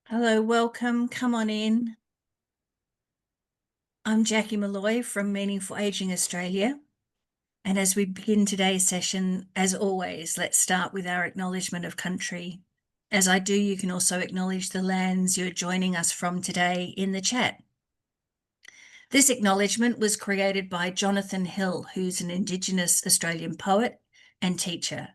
Hello, welcome. Come on in. I'm Jackie Malloy from Meaningful Aging Australia. And as we begin today's session, as always, let's start with our acknowledgement of country. As I do, you can also acknowledge the lands you're joining us from today in the chat. This acknowledgement was created by Jonathan Hill, who's an Indigenous Australian poet and teacher.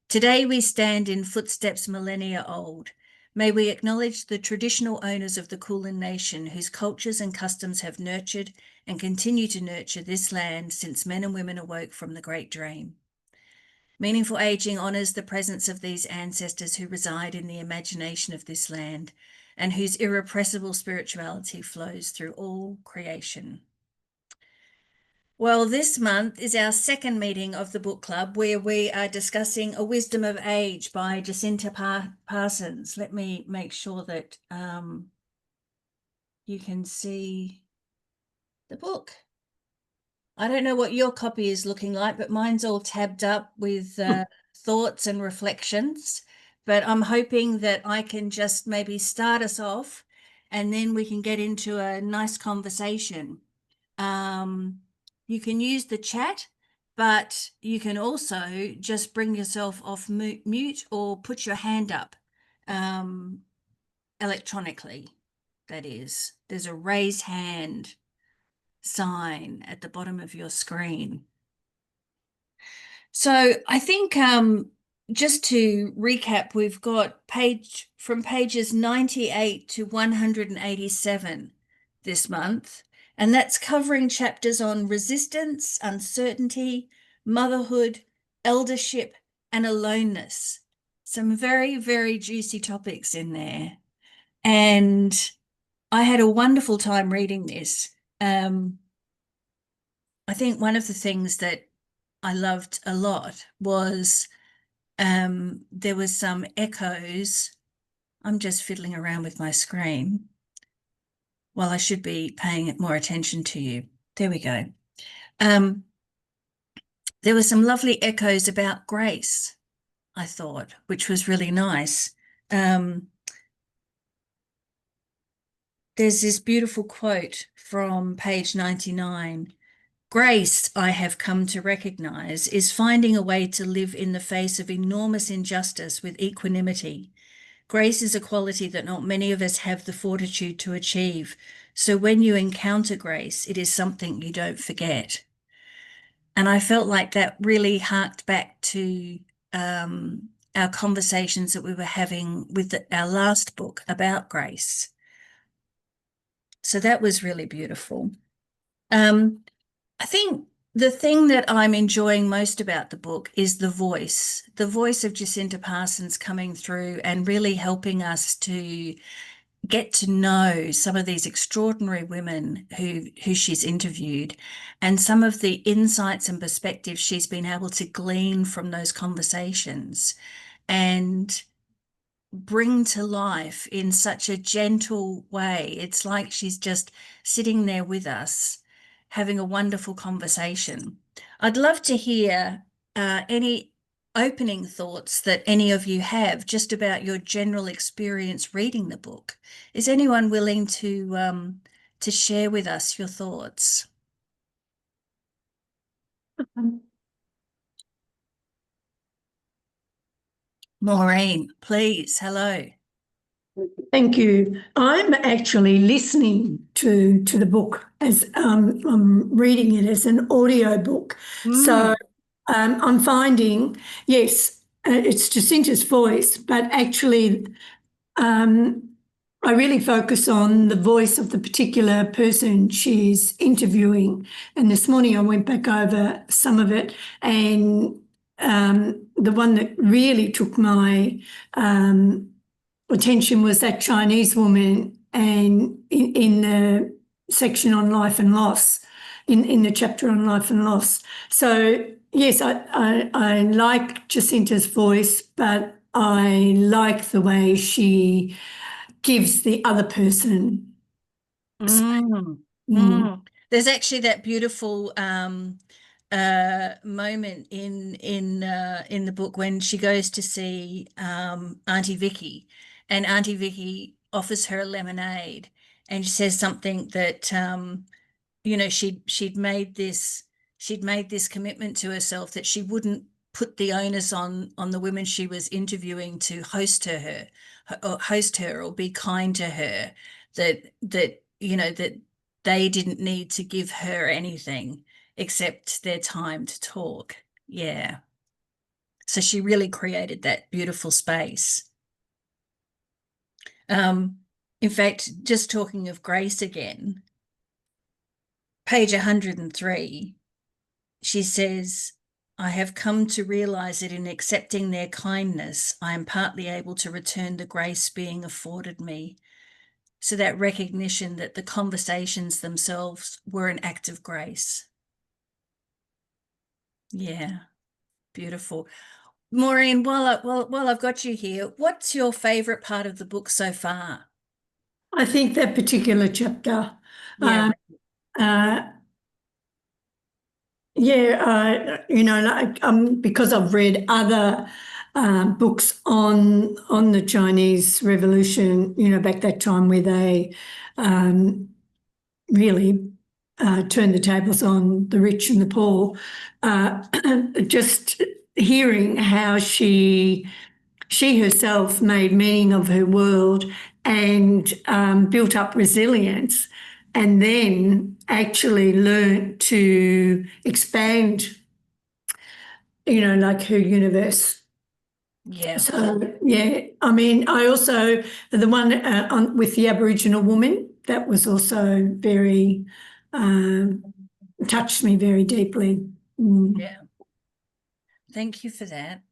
Today we stand in footsteps millennia old. May we acknowledge the traditional owners of the Kulin Nation whose cultures and customs have nurtured and continue to nurture this land since men and women awoke from the Great Dream. Meaningful Aging honours the presence of these ancestors who reside in the imagination of this land and whose irrepressible spirituality flows through all creation. Well, this month is our second meeting of the book club where we are discussing A Wisdom of Age by Jacinta Parsons. Let me make sure that you can see the book. I don't know what your copy is looking like, but mine's all tabbed up with thoughts and reflections. But I'm hoping that I can just maybe start us off and then we can get into a nice conversation. You can use the chat, but you can also just bring yourself off mute or put your hand up electronically. That is, there's a raised hand sign at the bottom of your screen. So I think just to recap, we've got from pages 98 to 187 this month. And that's covering chapters on resistance, uncertainty, motherhood, eldership, and aloneness. Some very, very juicy topics in there. And I had a wonderful time reading this. I think one of the things that I loved a lot was there was some echoes. I'm just fiddling around with my screen. Well, I should be paying more attention to you. There we go. There were some lovely echoes about grace, I thought, which was really nice. There's this beautiful quote from page 99. Grace, I have come to recognize, is finding a way to live in the face of enormous injustice with equanimity. Grace is a quality that not many of us have the fortitude to achieve. So when you encounter grace, it is something you don't forget. And I felt like that really harked back to our conversations that we were having with our last book about grace. So that was really beautiful. I think the thing that I'm enjoying most about the book is the voice of Jacinta Parsons coming through and really helping us to get to know some of these extraordinary women who she's interviewed and some of the insights and perspectives she's been able to glean from those conversations and bring to life in such a gentle way. It's like she's just sitting there with us, having a wonderful conversation. I'd love to hear any opening thoughts that any of you have just about your general experience reading the book. Is anyone willing to share with us your thoughts? Maureen, please. Hello. Thank you. I'm actually listening to the book as I'm reading it as an audio book. So I'm finding, yes, it's Jacinta's voice, but actually I really focus on the voice of the particular person she's interviewing. And this morning I went back over some of it, and the one that really took my attention was that Chinese woman, and in the section on life and loss, in the chapter on life and loss. So yes, I like Jacinta's voice, but I like the way she gives the other person space. There's actually that beautiful moment in the book when she goes to see Auntie Vicky, and Auntie Vicky offers her a lemonade, and she says something that she'd made this commitment to herself that she wouldn't put the onus on the women she was interviewing to host her or be kind to her, that they didn't need to give her anything except their time to talk. Yeah. So she really created that beautiful space. In fact, just talking of grace again, page 103, she says, I have come to realize that in accepting their kindness, I am partly able to return the grace being afforded me. So that recognition that the conversations themselves were an act of grace. Yeah, beautiful. Maureen, while I've got you here, what's your favourite part of the book so far? I think that particular chapter, Yeah, uh, like because I've read other books on the Chinese Revolution, back that time where they really turned the tables on the rich and the poor. Just hearing how she herself made meaning of her world and built up resilience, and then actually learnt to expand, like her universe. yeah, So, yeah, I mean, I also, the one with the Aboriginal woman, that was also very, touched me very deeply. yeah. Thank you for that.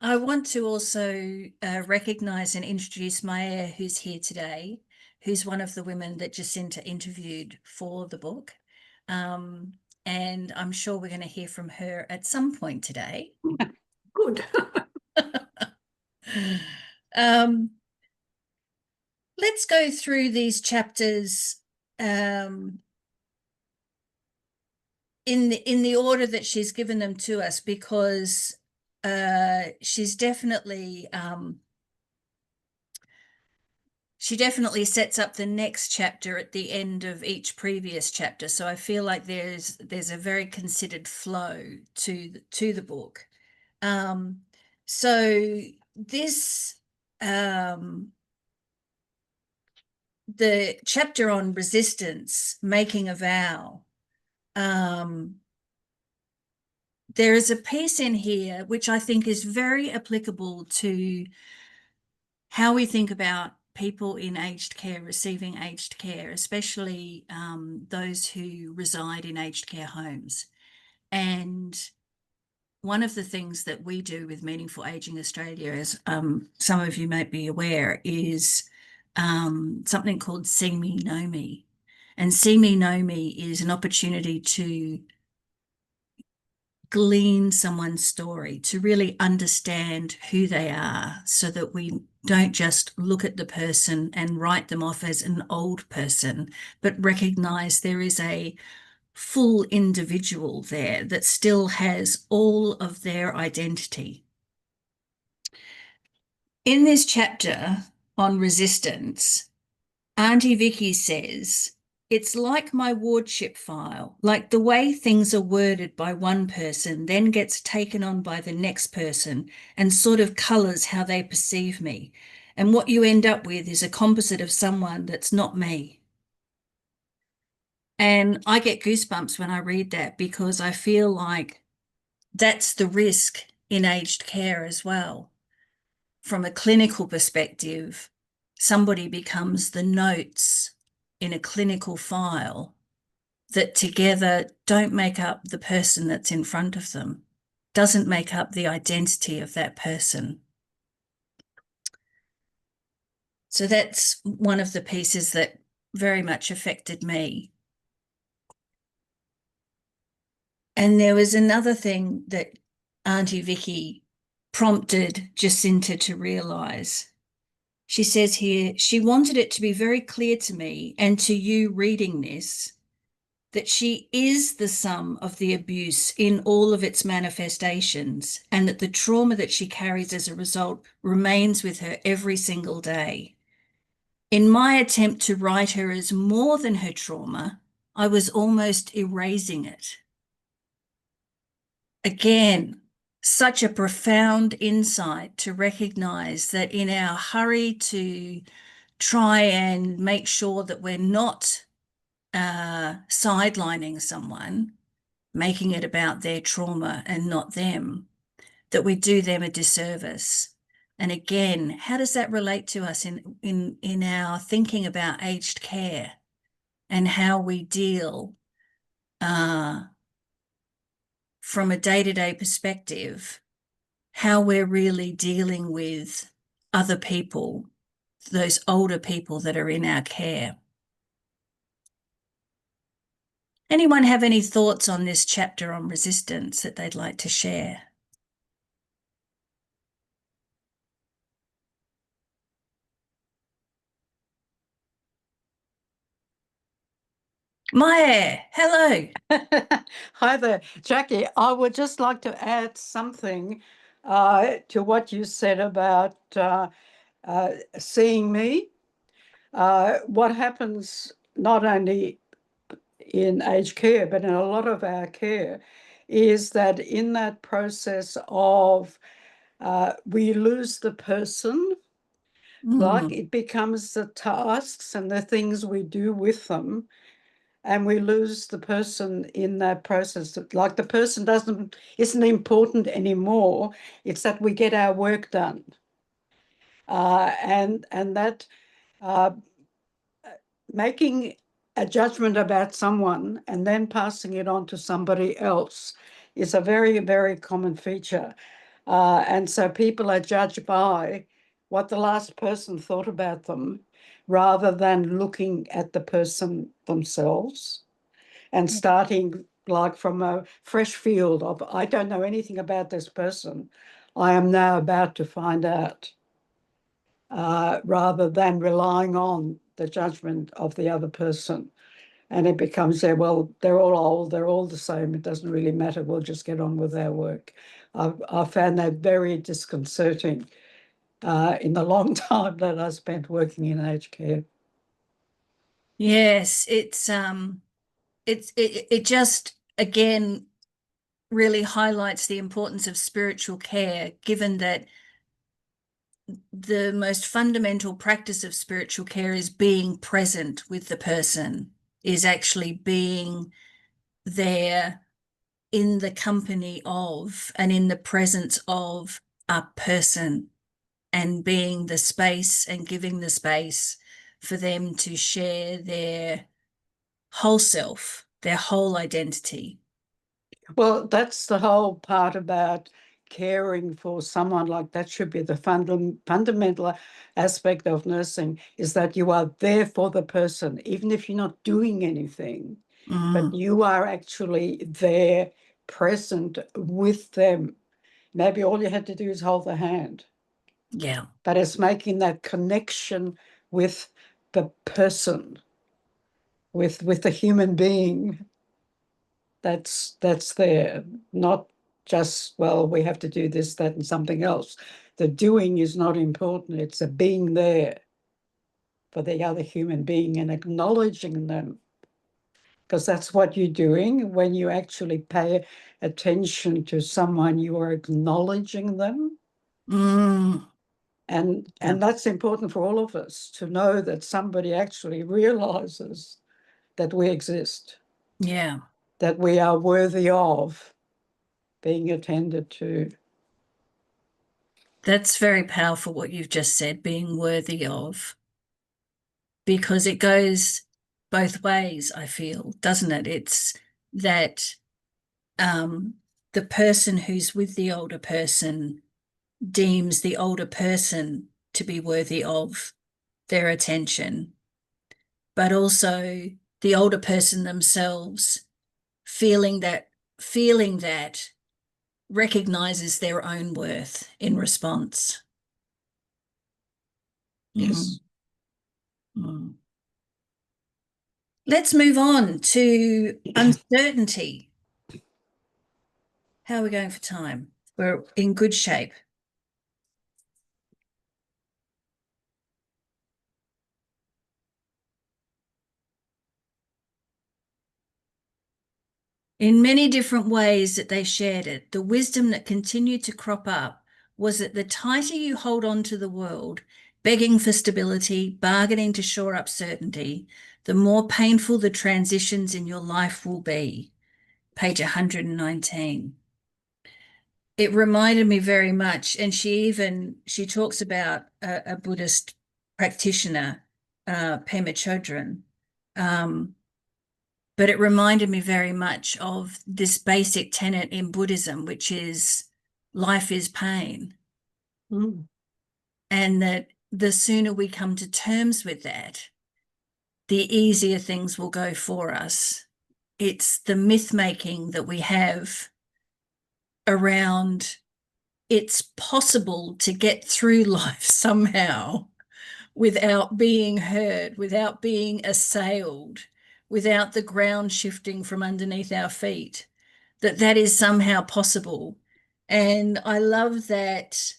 I want to also recognise and introduce Maie, who's here today, who's one of the women that Jacinta interviewed for the book. And I'm sure we're going to hear from her at some point today. Good. Let's go through these chapters in the order that she's given them to us, because she's definitely she definitely sets up the next chapter at the end of each previous chapter. So I feel like there's a very considered flow to the book. So this the chapter on resistance, making a vow. There is a piece in here which I think is very applicable to how we think about people in aged care, receiving aged care, especially those who reside in aged care homes. And one of the things that we do with Meaningful Aging Australia, as some of you might be aware, is something called See Me, Know Me. And See Me, Know Me is an opportunity to glean someone's story, to really understand who they are, so that we don't just look at the person and write them off as an old person, but recognize there is a full individual there that still has all of their identity. In this chapter on resistance, Auntie Vicky says, it's like my wardship file, like the way things are worded by one person then gets taken on by the next person and sort of colours how they perceive me. And what you end up with is a composite of someone that's not me. And I get goosebumps when I read that, because I feel like that's the risk in aged care as well. From a clinical perspective, somebody becomes the notes in a clinical file that together don't make up the person that's in front of them, doesn't make up the identity of that person. So that's one of the pieces that very much affected me. And there was another thing that Auntie Vicky prompted Jacinta to realise. She says here, she wanted it to be very clear to me and to you reading this that she is the sum of the abuse in all of its manifestations, and that the trauma that she carries as a result remains with her every single day. In my attempt to write her as more than her trauma, I was almost erasing it. Again, such a profound insight to recognize that in our hurry to try and make sure that we're not sidelining someone, making it about their trauma and not them, that we do them a disservice. And again, how does that relate to us in our thinking about aged care and how we deal from a day-to-day perspective, how we're really dealing with other people, those older people that are in our care? Anyone have any thoughts on this chapter on resistance that they'd like to share? Maie, hello. Hi there, Jackie. I would just like to add something to what you said about seeing me. What happens not only in aged care, but in a lot of our care, is that in that process of we lose the person, like it becomes the tasks and the things we do with them, and we lose the person in that process. Like the person isn't important anymore. It's that we get our work done. And that making a judgment about someone and then passing it on to somebody else is a very, very common feature. And so people are judged by what the last person thought about them rather than looking at the person themselves and starting like from a fresh field of, I don't know anything about this person. I am now about to find out, rather than relying on the judgment of the other person. And it becomes, well, they're all old, they're all the same, it doesn't really matter, we'll just get on with our work. I found that very disconcerting in the long time that I spent working in aged care. Yes, it just again really highlights the importance of spiritual care, given that the most fundamental practice of spiritual care is being present with the person, is actually being there in the company of and in the presence of a person, and being the space and giving the space for them to share their whole self, their whole identity. Well, that's the whole part about caring for someone. Like that should be the fundamental aspect of nursing, is that you are there for the person, even if you're not doing anything, but you are actually there, present with them. Maybe all you had to do is hold the hand. Yeah. But it's making that connection with the person, with the human being that's there, not just, well, we have to do this, that, and something else. The doing is not important. It's a being there for the other human being and acknowledging them, because that's what you're doing when you actually pay attention to someone. You are acknowledging them. Mm. And Yeah. that's important for all of us, to know that somebody actually realizes that we exist, Yeah. that we are worthy of being attended to. That's very powerful what you've just said, being worthy of, because it goes both ways, I feel, doesn't it? It's that um, the person who's with the older person deems the older person to be worthy of their attention, but also the older person themselves feeling that recognizes their own worth in response. Mm, Yes. mm. Let's move on to uncertainty. How are we going for time? We're in good shape. In many different ways that they shared it, the wisdom that continued to crop up was that the tighter you hold on to the world, begging for stability, bargaining to shore up certainty, the more painful the transitions in your life will be. Page 119. It reminded me very much, and she talks about a Buddhist practitioner, Pema Chodron, but it reminded me very much of this basic tenet in Buddhism, which is life is pain. And that the sooner we come to terms with that, the easier things will go for us. It's the myth making that we have around it's possible to get through life somehow without being hurt, without being assailed, without the ground shifting from underneath our feet, that is somehow possible. And I love that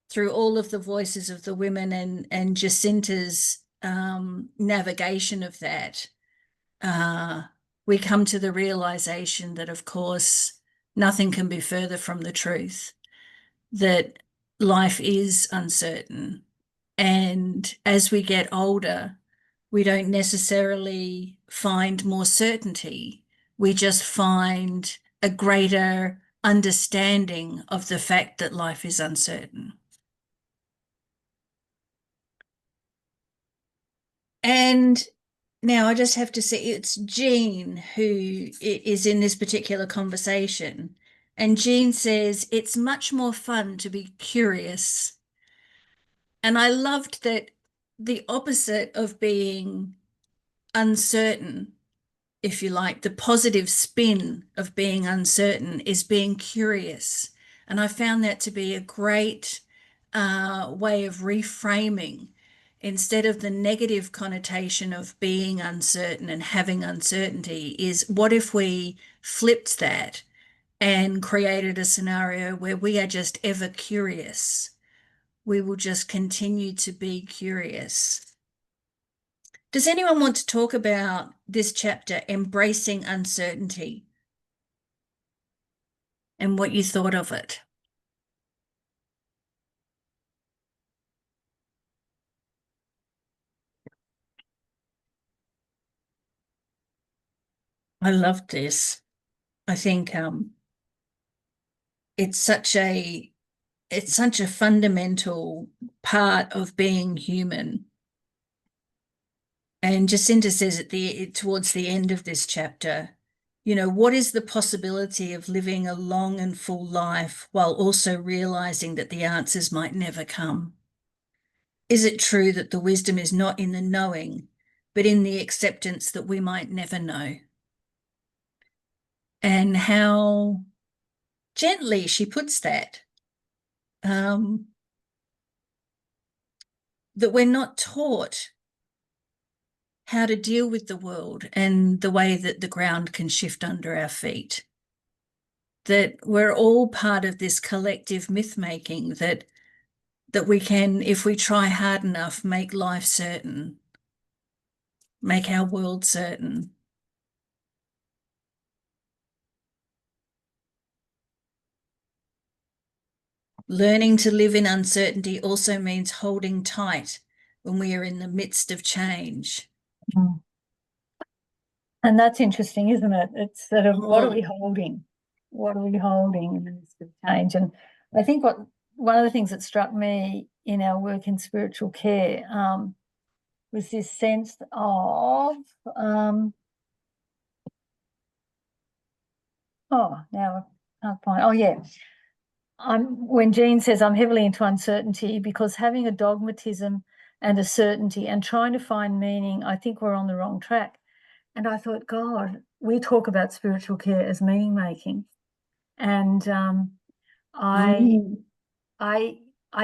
through all of the voices of the women and Jacinta's navigation of that, we come to the realization that, of course, nothing can be further from the truth, that life is uncertain. And as we get older, we don't necessarily find more certainty. We just find a greater understanding of the fact that life is uncertain. And now I just have to say it's Jean who is in this particular conversation. And Jean says, it's much more fun to be curious. And I loved that the opposite of being uncertain, if you like, the positive spin of being uncertain is being curious. And I found that to be a great way of reframing. Instead of the negative connotation of being uncertain and having uncertainty, is what if we flipped that and created a scenario where we are just ever curious? We will just continue to be curious. Does anyone want to talk about this chapter, Embracing Uncertainty, and what you thought of it? I loved this. I think it's such a fundamental part of being human. And Jacinta says towards the end of this chapter, you know, what is the possibility of living a long and full life while also realizing that the answers might never come? Is it true that the wisdom is not in the knowing, but in the acceptance that we might never know? And how gently she puts that, that we're not taught how to deal with the world and the way that the ground can shift under our feet. That we're all part of this collective myth-making that we can, if we try hard enough, make life certain, make our world certain. Learning to live in uncertainty also means holding tight when we are in the midst of change. And that's interesting, isn't it? It's sort of, what are we holding? What are we holding in the midst of change? And I think one of the things that struck me in our work in spiritual care was this sense of, now I can't find, when Jean says, I'm heavily into uncertainty because having a dogmatism and a certainty and trying to find meaning, I think we're on the wrong track. And I thought, God, we talk about spiritual care as meaning making. And I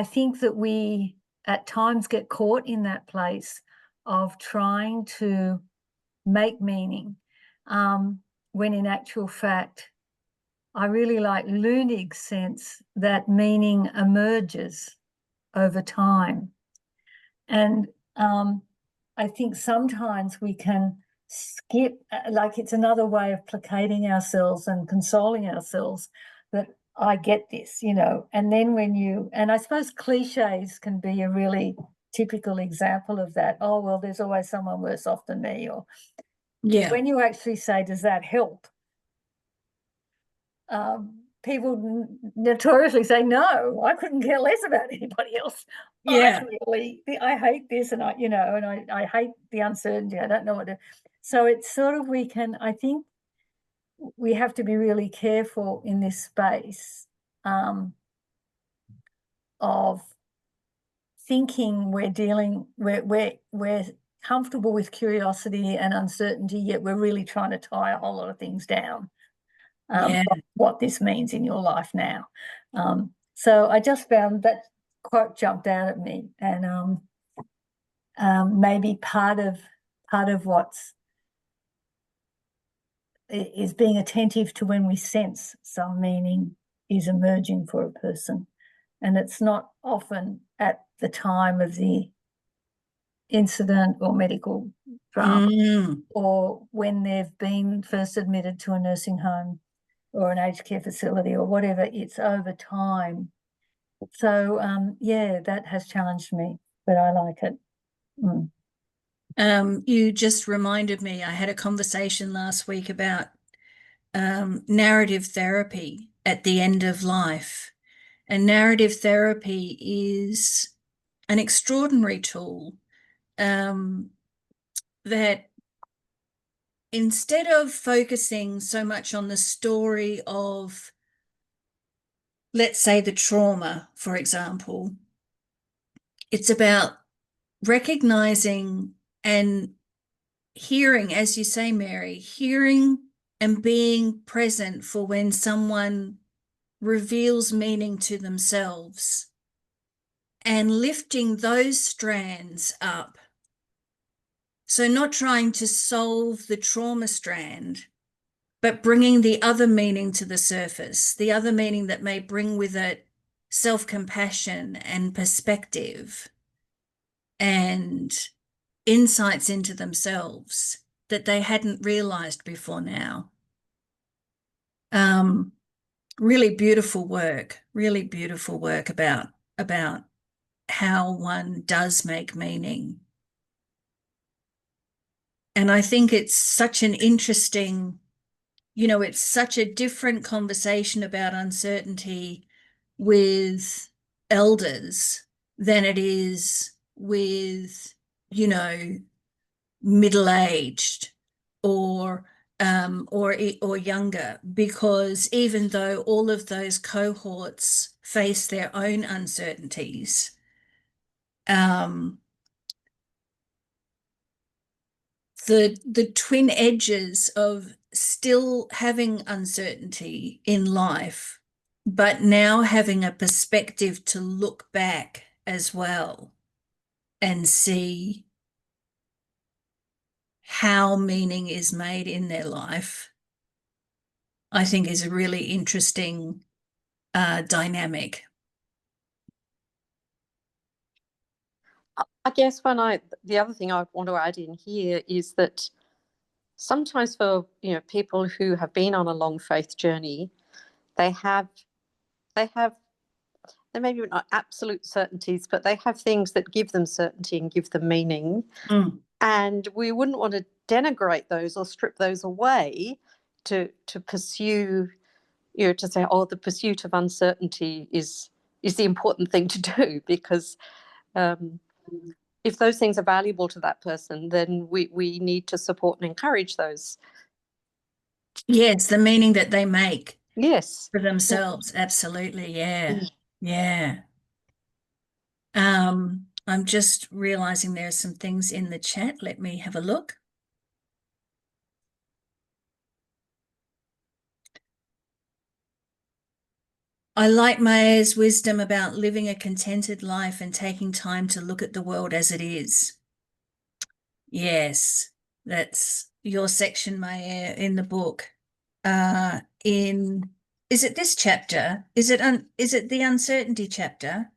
think that we at times get caught in that place of trying to make meaning, when in actual fact, I really like Lunig's sense that meaning emerges over time. And I think sometimes we can skip, like it's another way of placating ourselves and consoling ourselves that I get this, you know. And then and I suppose cliches can be a really typical example of that. Oh, well, there's always someone worse off than me. Or when you actually say, does that help? People notoriously say, no, I couldn't care less about anybody else. Yeah. I hate this, and I hate the uncertainty. I don't know what to. So it's sort of, I think we have to be really careful in this space of thinking we're comfortable with curiosity and uncertainty, yet we're really trying to tie a whole lot of things down. What this means in your life now. So I just found that quote jumped out at me, and maybe part of what's is being attentive to when we sense some meaning is emerging for a person, and it's not often at the time of the incident or medical drama, or when they've been first admitted to a nursing home or an aged care facility or whatever. It's over time. So, that has challenged me, but I like it. You just reminded me, I had a conversation last week about narrative therapy at the end of life. And narrative therapy is an extraordinary tool that, instead of focusing so much on the story of, let's say, the trauma, for example, it's about recognizing and hearing, as you say, Mary, hearing and being present for when someone reveals meaning to themselves, and lifting those strands up. So not trying to solve the trauma strand, but bringing the other meaning to the surface, the other meaning that may bring with it self-compassion and perspective and insights into themselves that they hadn't realized before now. Really beautiful work about how one does make meaning. And I think it's such an interesting, it's such a different conversation about uncertainty with elders than it is with, middle-aged or younger, because even though all of those cohorts face their own uncertainties, the twin edges of still having uncertainty in life, but now having a perspective to look back as well and see how meaning is made in their life, I think is a really interesting dynamic. I guess the other thing I want to add in here is that sometimes for people who have been on a long faith journey, they may be not absolute certainties, but they have things that give them certainty and give them meaning. And we wouldn't want to denigrate those or strip those away to pursue, to say, oh, the pursuit of uncertainty is the important thing to do, because if those things are valuable to that person, then we need to support and encourage those. Yes, the meaning that they make. Yes. For themselves. Absolutely. Yeah. I'm just realizing there are some things in the chat. Let me have a look. I like Mae's wisdom about living a contented life and taking time to look at the world as it is. Yes, that's your section, Mae, in the book. Is it this chapter? Is it the uncertainty chapter?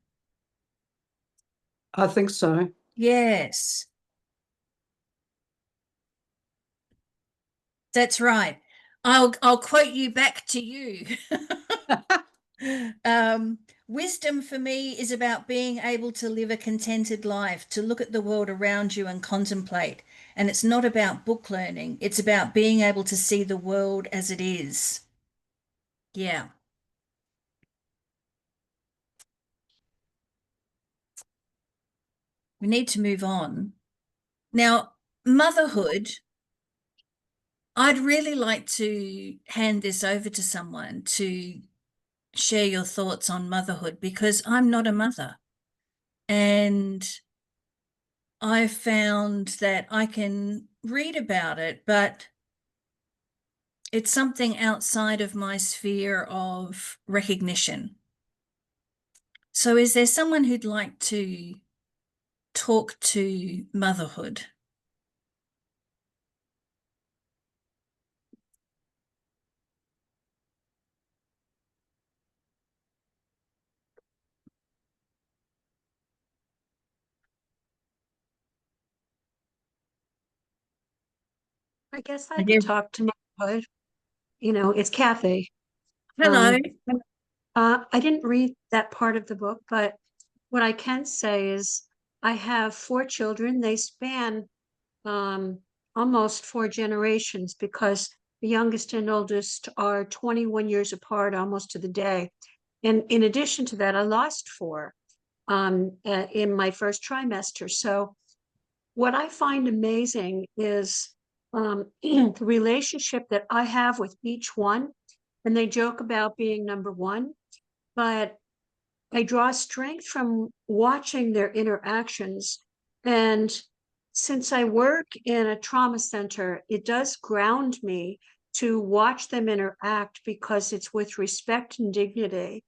I think so. Yes. That's right. I'll quote you back to you. Wisdom for me is about being able to live a contented life, to look at the world around you and contemplate. And it's not about book learning. It's about being able to see the world as it is. Yeah. We need to move on. Now, motherhood, I'd really like to hand this over to someone to share your thoughts on motherhood, because I'm not a mother. And I found that I can read about it, but it's something outside of my sphere of recognition. So is there someone who'd like to talk to motherhood? I guess I could talk to motherhood. You know, it's Kathy. Hello. I didn't read that part of the book, but what I can say is I have 4 children. They span almost 4 generations because the youngest and oldest are 21 years apart, almost to the day. And in addition to that, I lost 4 in my first trimester. So what I find amazing is the relationship that I have with each one. And they joke about being number one, but I draw strength from watching their interactions. And since I work in a trauma center, it does ground me to watch them interact because it's with respect and dignity.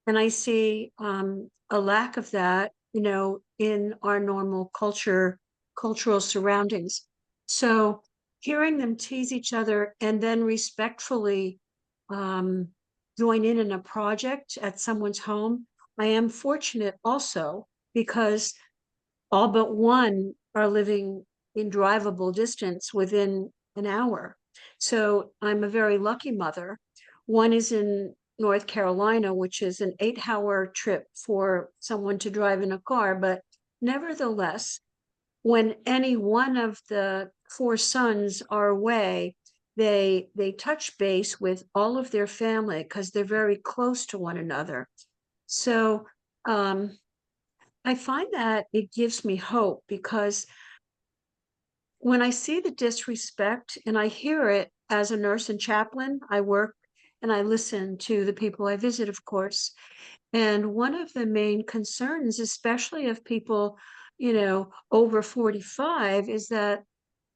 And I see a lack of that, you know, in our normal cultural surroundings. So hearing them tease each other and then respectfully join in a project at someone's home, I am fortunate also because all but one are living in drivable distance within an hour. So I'm a very lucky mother. One is in North Carolina, which is an 8-hour trip for someone to drive in a car. But nevertheless, when any one of the 4 sons are away, they touch base with all of their family because they're very close to one another. So I find that it gives me hope because when I see the disrespect and I hear it as a nurse and chaplain, I work and I listen to the people I visit, of course. And one of the main concerns, especially of people, you know, over 45, is that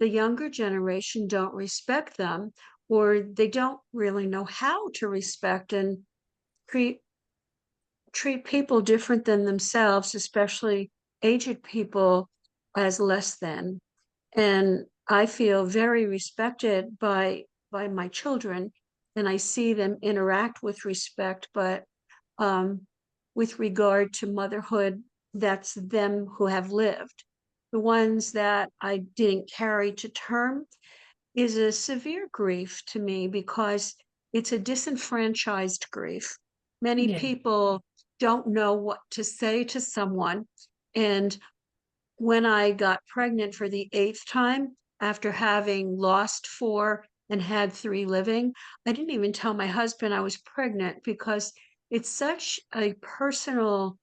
the younger generation don't respect them, or they don't really know how to respect and treat people different than themselves, especially aged people, as less than. And I feel very respected by my children, and I see them interact with respect, but with regard to motherhood, that's them who have lived. The ones that I didn't carry to term is a severe grief to me because it's a disenfranchised grief. Many Yeah. people don't know what to say to someone. And when I got pregnant for the 8th time, after having lost 4 and had 3 living, I didn't even tell my husband I was pregnant because it's such a personal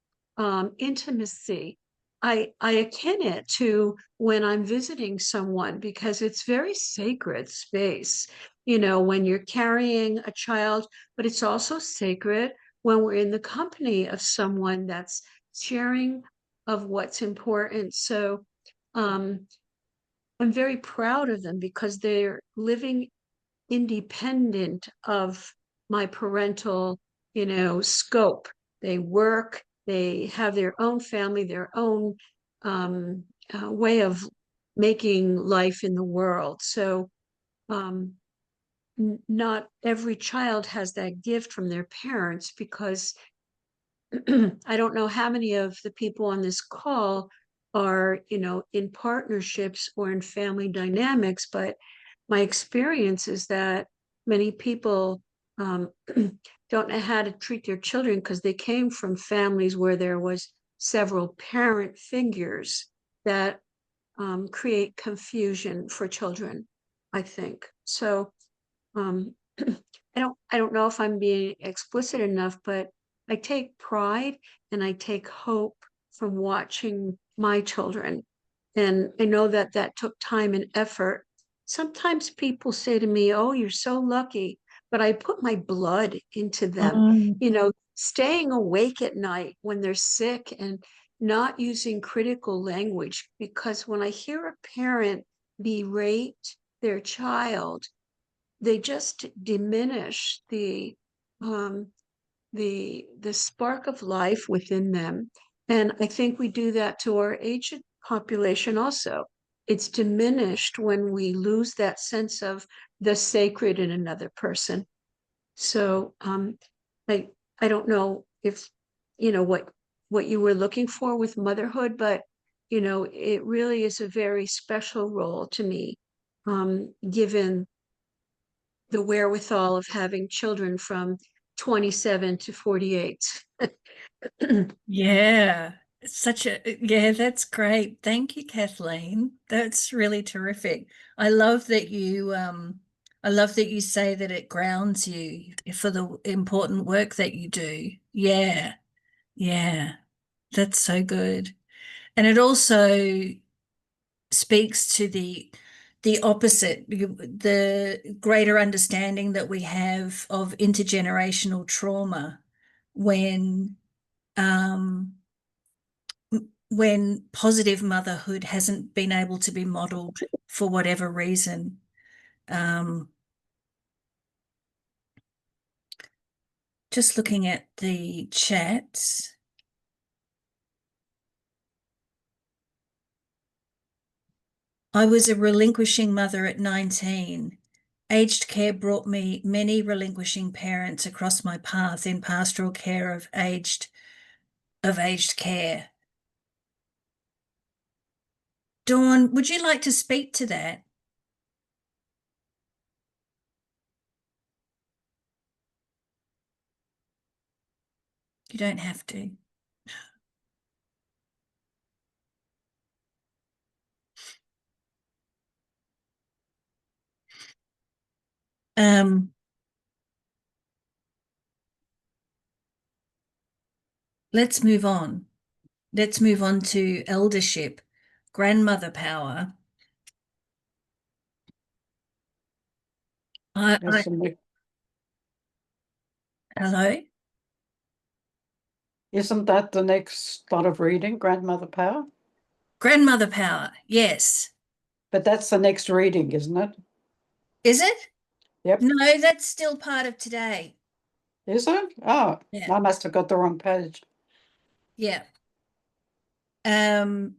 intimacy. I akin it to when I'm visiting someone because it's very sacred space, you know, when you're carrying a child, but it's also sacred when we're in the company of someone that's sharing of what's important. So I'm very proud of them because they're living independent of my parental, you know, scope. They work, they have their own family, their own way of making life in the world. So not every child has that gift from their parents because I don't know how many of the people on this call are, you know, in partnerships or in family dynamics, but my experience is that many people don't know how to treat their children because they came from families where there was several parent figures that create confusion for children, I think. So I don't know if I'm being explicit enough, but I take pride and I take hope from watching my children. And I know that that took time and effort. Sometimes people say to me, "Oh, you're so lucky," but I put my blood into them, you know, staying awake at night when they're sick and not using critical language. Because when I hear a parent berate their child, they just diminish the spark of life within them. And I think we do that to our aged population also. It's diminished when we lose that sense of the sacred in another person. So I I don't know if you know what you were looking for with motherhood, but you know, it really is a very special role to me, given the wherewithal of having children from 27 to 48. Yeah, yeah, that's great. Thank you, Kathleen. That's really terrific. I love that I love that you say that it grounds you for the important work that you do. Yeah, yeah, that's so good. And it also speaks to the opposite, the greater understanding that we have of intergenerational trauma when um, when positive motherhood hasn't been able to be modeled for whatever reason. Just looking at the chats. I was a relinquishing mother at 19. Aged care brought me many relinquishing parents across my path in pastoral care of aged care. Dawn, would you like to speak to that? You don't have to. Let's move on. Let's move on to eldership, grandmother power. Hello? Isn't that the next lot of reading, Grandmother Power? Grandmother power, yes. But that's the next reading, isn't it? Is it? Yep. No, that's still part of today. Is it? Oh, Yeah. I must have got the wrong page. Yeah. I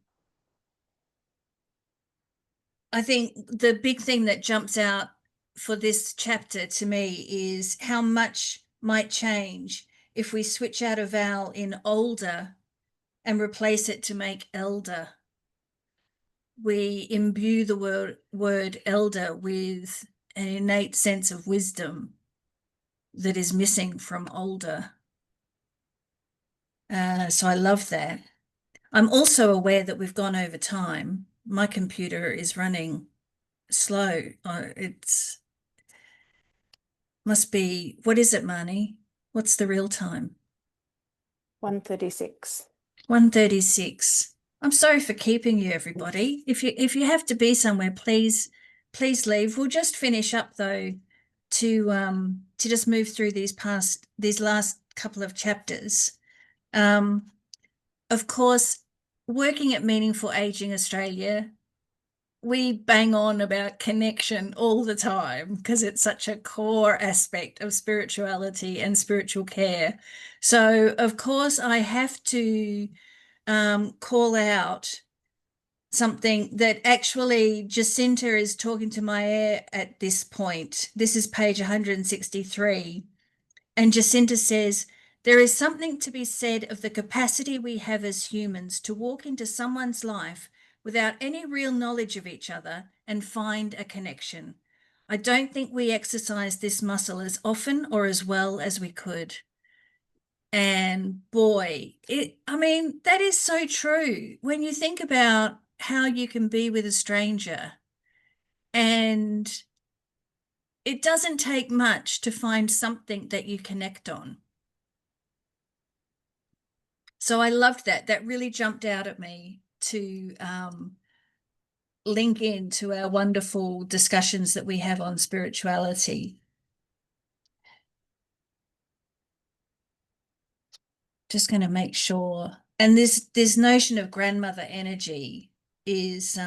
think the big thing that jumps out for this chapter to me is how much might change if we switch out a vowel in older and replace it to make elder. We imbue the word elder with an innate sense of wisdom that is missing from older. So I love that. I'm also aware that we've gone over time. My computer is running slow. It's must be, what is it, Marnie? What's the real time? 1:36. 1:36. I'm sorry for keeping you, everybody. If you have to be somewhere, please leave. We'll just finish up though to just move through these last couple of chapters. Of course, working at Meaningful Aging Australia, we bang on about connection all the time because it's such a core aspect of spirituality and spiritual care. So, of course, I have to call out something that actually Jacinta is talking to Maie at this point. This is page 163. And Jacinta says, there is something to be said of the capacity we have as humans to walk into someone's life without any real knowledge of each other and find a connection. I don't think we exercise this muscle as often or as well as we could. And boy, I mean, that is so true. When you think about how you can be with a stranger, and it doesn't take much to find something that you connect on. So I loved that. That really jumped out at me to link into our wonderful discussions that we have on spirituality. Just going to make sure. And this notion of grandmother energy is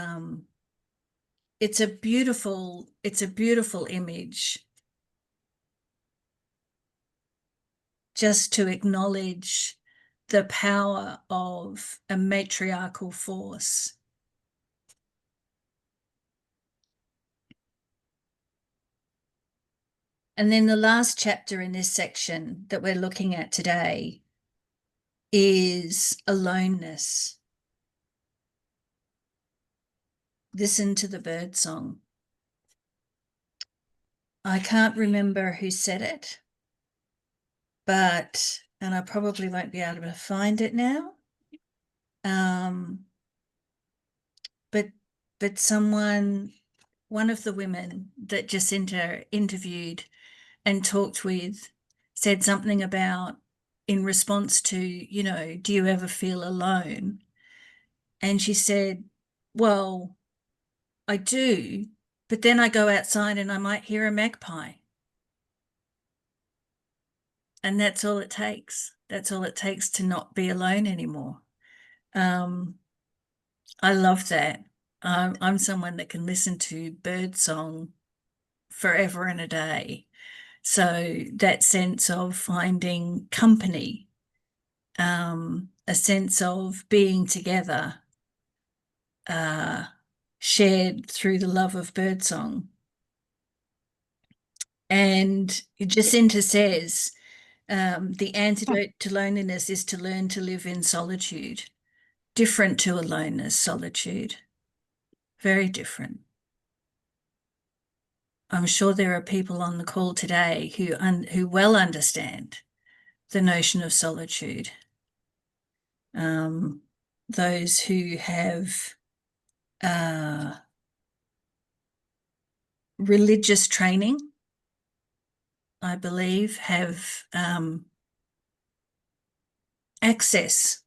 it's a beautiful image, just to acknowledge the power of a matriarchal force. And then the last chapter in this section that we're looking at today is aloneness. Listen to the bird song. I can't remember who said it, and I probably won't be able to find it now. But someone, one of the women that Jacinta interviewed and talked with, said something about, in response to, do you ever feel alone? And she said, well, I do, but then I go outside and I might hear a magpie. And that's all it takes. That's all it takes to not be alone anymore. I love that. I'm someone that can listen to bird song forever and a day. So that sense of finding company, a sense of being together, shared through the love of birdsong. And Jacinta says, the antidote to loneliness is to learn to live in solitude. Different to aloneness, solitude. Very different. I'm sure there are people on the call today who well understand the notion of solitude. Those who have religious training, I believe, have access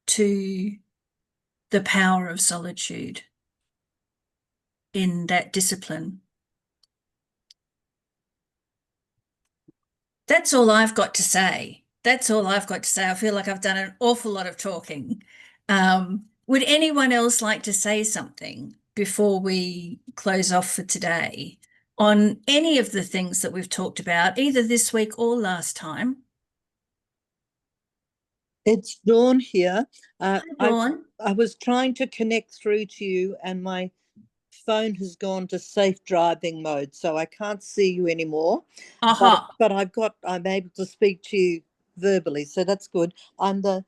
to the power of solitude in that discipline. That's all I've got to say. That's all I've got to say. I feel like I've done an awful lot of talking. Would anyone else like to say something before we close off for today on any of the things that we've talked about, either this week or last time? It's Dawn here. Hi, Dawn. I was trying to connect through to you and my phone has gone to safe driving mode, so I can't see you anymore. But I'm able to speak to you verbally, so that's good. I'm the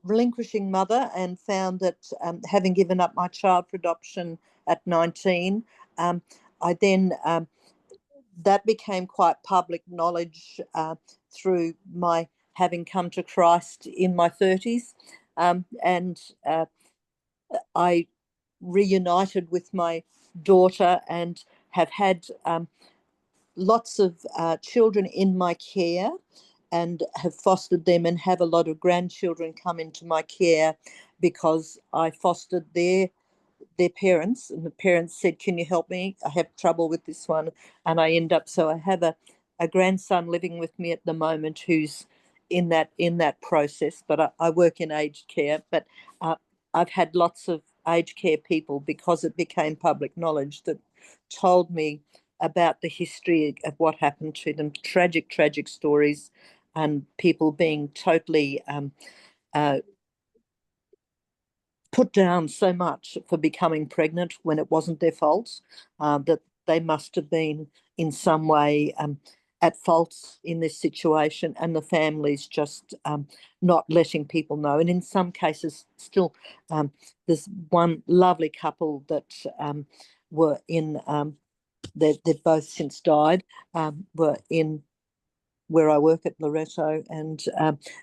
relinquishing mother, and found that having given up my child for adoption at 19, I then that became quite public knowledge through my having come to Christ in my 30s, and I reunited with my daughter and have had lots of children in my care, and have fostered them, and have a lot of grandchildren come into my care because I fostered their parents, and the parents said, can you help me? I have trouble with this one. And I have a grandson living with me at the moment who's in that process, but I work in aged care. But I've had lots of aged care people, because it became public knowledge, that told me about the history of what happened to them. Tragic stories, and people being totally put down so much for becoming pregnant when it wasn't their fault, that they must have been in some way at fault in this situation, and the families just not letting people know. And in some cases still, there's one lovely couple that were in they've both since died, were in where I work at Loretto, and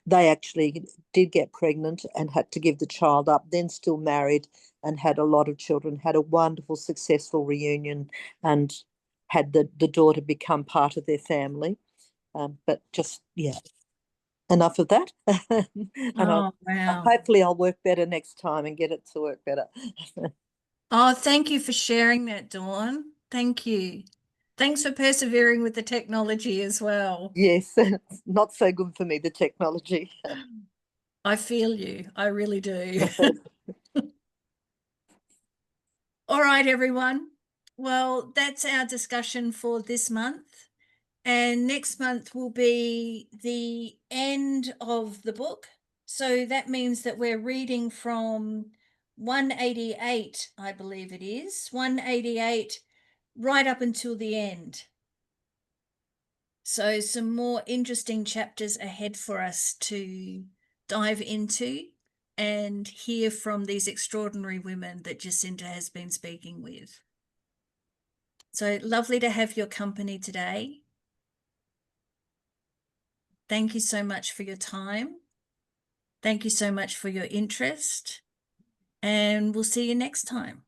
they actually did get pregnant and had to give the child up, then still married and had a lot of children, had a wonderful, successful reunion, and had the daughter become part of their family. But just, yeah, enough of that. And wow. hopefully I'll work better next time and get it to work better. Oh, thank you for sharing that, Dawn. Thank you. Thanks for persevering with the technology as well. Yes, it's not so good for me, the technology. I feel you. I really do. All right, everyone. Well, that's our discussion for this month. And next month will be the end of the book. So that means that we're reading from 188, I believe it is, 188 right up until the end. So some more interesting chapters ahead for us to dive into and hear from these extraordinary women that Jacinta has been speaking with. So lovely to have your company today. Thank you so much for your time. Thank you so much for your interest, and we'll see you next time.